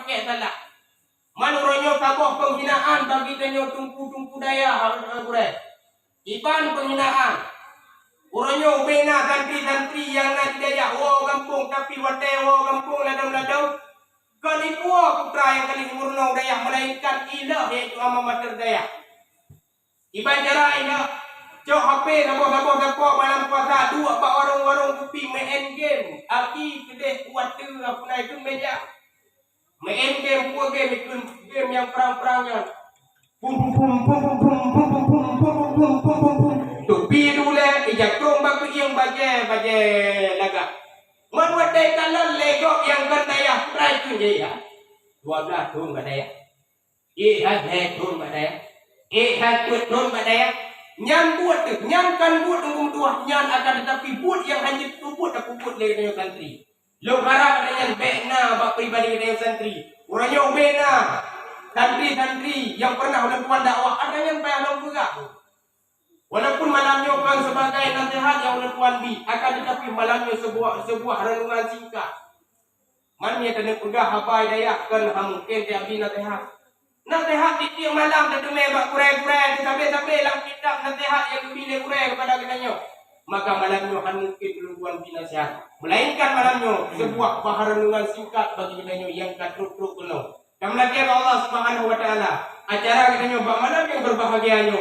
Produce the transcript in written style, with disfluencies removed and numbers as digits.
pakai salah. Manuronyo taboh penghinaan bagi tanyo tungku daya iban penghinaan. Uronyo bena santri-santri yang nak daya wo kampung tapi wate wo kampung ladau-ladau. Kali puah putra yang kali murnau daya melainkan ilah yaitu alma mater daya. Iban cara ilah cok HP sabo malam puasa dua pak warung kopi main game. Aki kedeh kuat tu apa naik tu meja. Main game buat game yang perang-perangan. Pum topi dulu jatuh baku yang baje laga. Membuat kalau legok yang berdaya try tu je ya. 12 tahun berdaya. Tahun berdaya. Tahun berdaya. Nyan buat tu, nyan kan buat tunggu dua nyan akan tetapi buat yang hanya tubut aku buat lagi dengan santri. Lo harap dengan bena bak pribadi dengan santri. Orangnya bena santri yang pernah oleh tuan dakwah ada yang payah long juga. Walaupun malamnya orang sebagai nasihat yang oleh tuan bi akan tetapi malamnya sebuah renungan singkat. Mana kena pegang habai dayak kan mungkin tiap di nasihat. Nasihat di tiap malam dan demi bak kurai-kurai sampai dalam kitab nasihat yang lebih kurai kepada kitanya. Maka malamnya akan mungkin tuan bi nasihat. Melainkan malamnya sebuah bahan renungan singkat bagi kitanya yang katruk-truk penuh. Dan melatihan Allah Subhanahu wa taala. Acara kitanya bak malam yang berbahagianya.